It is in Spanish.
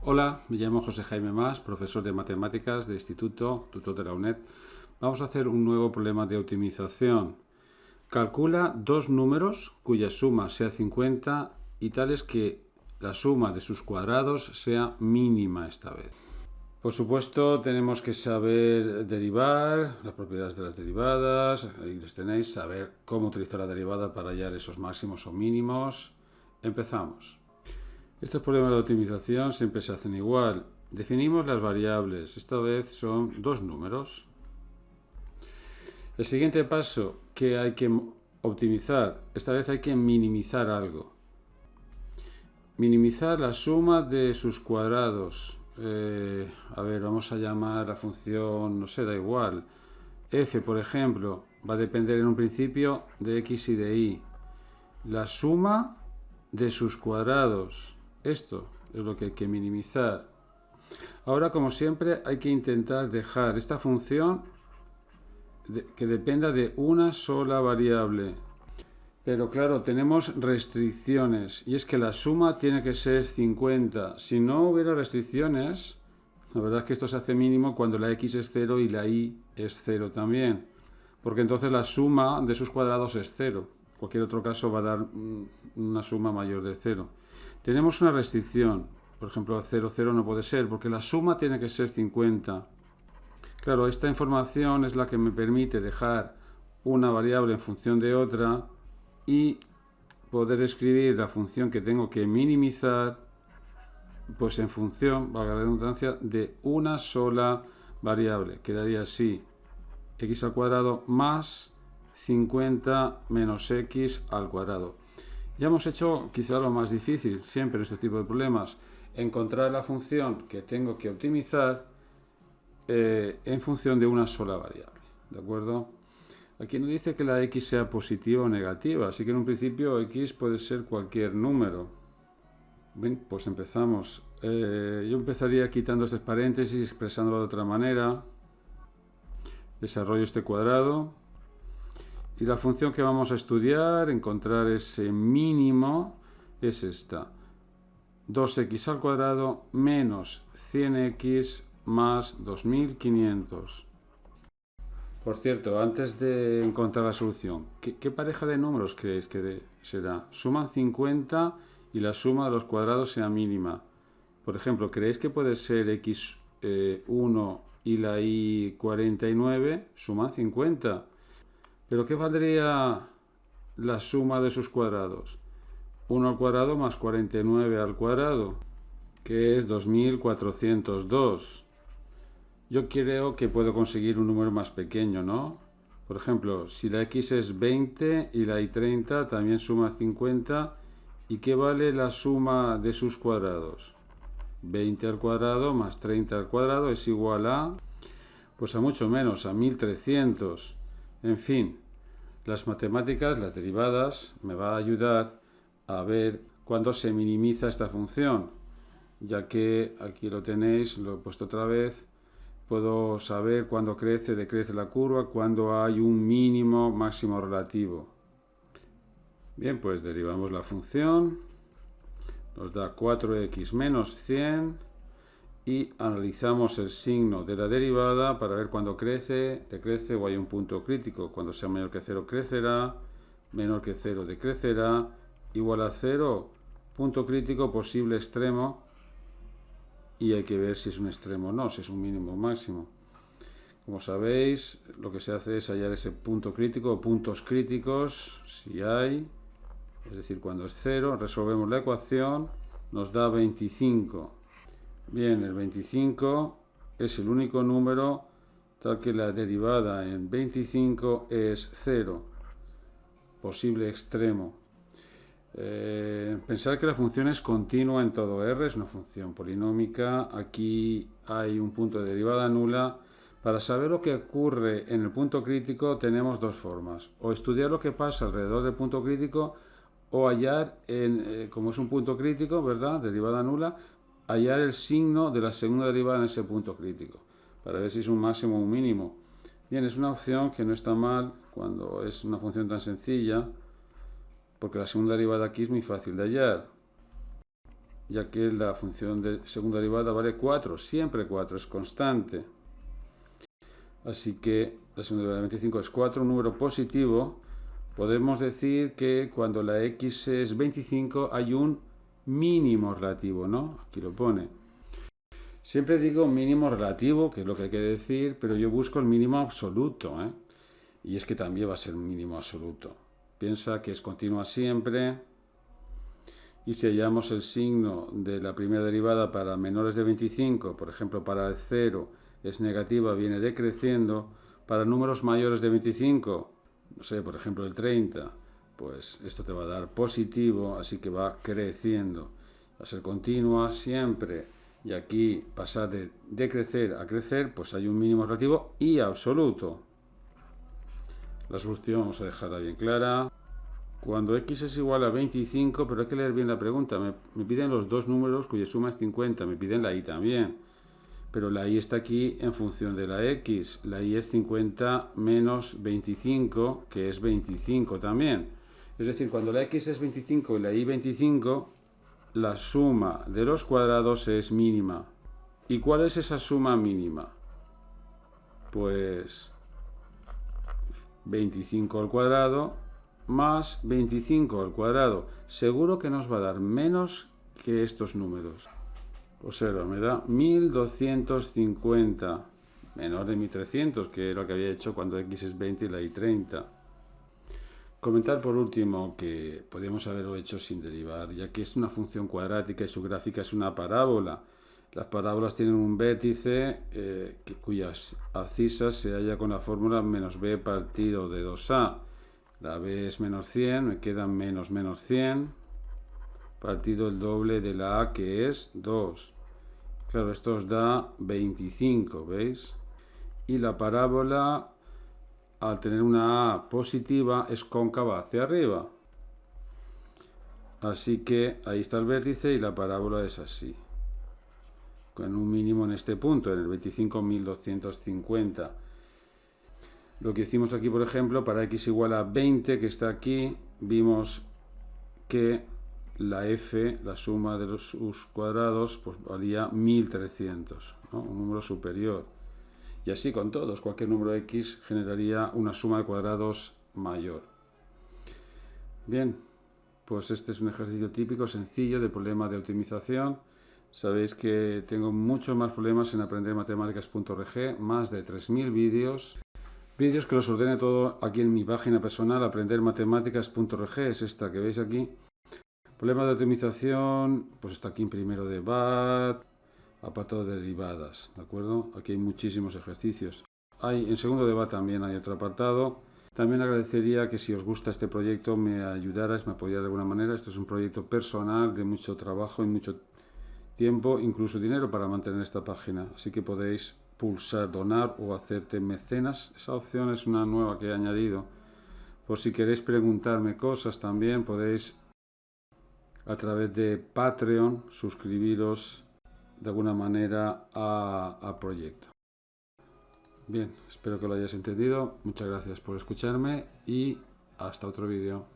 Hola, me llamo José Jaime Mas, profesor de matemáticas de instituto, tutor de la UNED. Vamos a hacer un nuevo problema de optimización. Calcula dos números cuya suma sea 50 y tales que la suma de sus cuadrados sea mínima esta vez. Por supuesto, tenemos que saber derivar, las propiedades de las derivadas, ahí les tenéis, saber cómo utilizar la derivada para hallar esos máximos o mínimos. Empezamos. Estos problemas de optimización siempre se hacen igual. Definimos las variables. Esta vez son dos números. El siguiente paso que hay que optimizar. Esta vez hay que minimizar algo. Minimizar la suma de sus cuadrados. A ver, vamos a llamar la función, no sé, da igual. F, por ejemplo, va a depender en un principio de x y de y. La suma de sus cuadrados. Esto es lo que hay que minimizar. Ahora, como siempre, hay que intentar dejar esta función que dependa de una sola variable. Pero claro, tenemos restricciones y es que la suma tiene que ser 50. Si no hubiera restricciones, la verdad es que esto se hace mínimo cuando la x es 0 y la y es 0 también. Porque entonces la suma de sus cuadrados es 0. Cualquier otro caso va a dar una suma mayor de 0. Tenemos una restricción, por ejemplo 0, 0 no puede ser, porque la suma tiene que ser 50. Claro, esta información es la que me permite dejar una variable en función de otra y poder escribir la función que tengo que minimizar, pues en función, valga la redundancia, de una sola variable. Quedaría así, x al cuadrado más 50 menos x al cuadrado. Ya hemos hecho quizá lo más difícil siempre en este tipo de problemas, encontrar la función que tengo que optimizar en función de una sola variable, ¿de acuerdo? Aquí nos dice que la x sea positiva o negativa, así que en un principio x puede ser cualquier número. Bien, pues empezamos. Yo empezaría quitando este paréntesis y expresándolo de otra manera. Desarrollo este cuadrado. Y la función que vamos a estudiar, encontrar ese mínimo, es esta. 2x al cuadrado menos 100x más 2500. Por cierto, antes de encontrar la solución, ¿qué pareja de números creéis que será? Suman 50 y la suma de los cuadrados sea mínima. Por ejemplo, ¿creéis que puede ser x1 y la y 49? Suman 50. ¿Pero qué valdría la suma de sus cuadrados? 1 al cuadrado más 49 al cuadrado, que es 2402. Yo creo que puedo conseguir un número más pequeño, ¿no? Por ejemplo, si la x es 20 y la y 30, también suma 50. ¿Y qué vale la suma de sus cuadrados? 20 al cuadrado más 30 al cuadrado es igual a, pues a mucho menos, a 1300. En fin, las matemáticas, las derivadas, me va a ayudar a ver cuándo se minimiza esta función, ya que aquí lo tenéis, lo he puesto otra vez, puedo saber cuándo crece, decrece la curva, cuándo hay un mínimo, máximo relativo. Bien, pues derivamos la función, nos da 4x menos 100 y analizamos el signo de la derivada para ver cuándo crece, decrece o hay un punto crítico. Cuando sea mayor que 0 crecerá, menor que 0 decrecerá, igual a 0, punto crítico, posible extremo, y hay que ver si es un extremo o no, si es un mínimo o máximo. Como sabéis, lo que se hace es hallar ese punto crítico o puntos críticos, si hay, es decir, cuando es 0, resolvemos la ecuación, nos da 25. Bien, el 25 es el único número tal que la derivada en 25 es 0, posible extremo. Pensar que la función es continua en todo R, es una función polinómica. Aquí hay un punto de derivada nula. Para saber lo que ocurre en el punto crítico tenemos dos formas. O estudiar lo que pasa alrededor del punto crítico o hallar, como es un punto crítico, ¿verdad? Derivada nula, hallar el signo de la segunda derivada en ese punto crítico, para ver si es un máximo o un mínimo. Bien, es una opción que no está mal cuando es una función tan sencilla, porque la segunda derivada aquí es muy fácil de hallar. ya que la función de segunda derivada vale 4, siempre 4, es constante. Así que la segunda derivada de 25 es 4, un número positivo. Podemos decir que cuando la x es 25 hay un mínimo relativo, ¿no? Aquí lo pone. Siempre digo mínimo relativo, que es lo que hay que decir, pero yo busco el mínimo absoluto, ¿eh? Y es que también va a ser un mínimo absoluto. Piensa que es continua siempre. Y si hallamos el signo de la primera derivada para menores de 25, por ejemplo para el 0 es negativa, viene decreciendo. Para números mayores de 25, no sé, por ejemplo el 30, pues esto te va a dar positivo, así que va creciendo. Va a ser continua siempre. Y aquí pasar de decrecer a crecer, pues hay un mínimo relativo y absoluto. La solución vamos a dejarla bien clara. Cuando x es igual a 25, pero hay que leer bien la pregunta, me piden los dos números cuya suma es 50, me piden la y también. Pero la y está aquí en función de la x. La y es 50 menos 25, que es 25 también. Es decir, cuando la x es 25 y la y 25, la suma de los cuadrados es mínima. ¿Y cuál es esa suma mínima? Pues 25 al cuadrado más 25 al cuadrado. Seguro que nos va a dar menos que estos números. Observa, me da 1250, menor de 1300, que era lo que había hecho cuando x es 20 y la y 30. Comentar por último que podemos haberlo hecho sin derivar, ya que es una función cuadrática y su gráfica es una parábola. Las parábolas tienen un vértice cuyas abscisas se halla con la fórmula menos b partido de 2a. La b es menos 100, me queda menos 100, partido el doble de la a, que es 2. Claro, esto os da 25, ¿veis? Y la parábola, al tener una a positiva, es cóncava hacia arriba. Así que ahí está el vértice y la parábola es así. Con un mínimo en este punto, en el 25.250. Lo que hicimos aquí, por ejemplo, para x igual a 20, que está aquí, vimos que la f, la suma de sus cuadrados, pues valía 1300, ¿no? Un número superior. Y así con todos, cualquier número x generaría una suma de cuadrados mayor. Bien, pues este es un ejercicio típico, sencillo, de problema de optimización. Sabéis que tengo muchos más problemas en aprendermatemáticas.org, más de 3000 vídeos. Vídeos que los ordene todo aquí en mi página personal, aprendermatemáticas.org, es esta que veis aquí. Problema de optimización, pues está aquí en primero de BAT, apartado de derivadas, ¿de acuerdo? Aquí hay muchísimos ejercicios. En segundo de BAT también hay otro apartado. También agradecería que si os gusta este proyecto me ayudarais, me apoyarais de alguna manera. Este es un proyecto personal de mucho trabajo y mucho tiempo, incluso dinero para mantener esta página. Así que podéis pulsar donar o hacerte mecenas. Esa opción es una nueva que he añadido. Por si queréis preguntarme cosas también podéis a través de Patreon suscribiros de alguna manera al proyecto. Bien, espero que lo hayáis entendido. Muchas gracias por escucharme y hasta otro vídeo.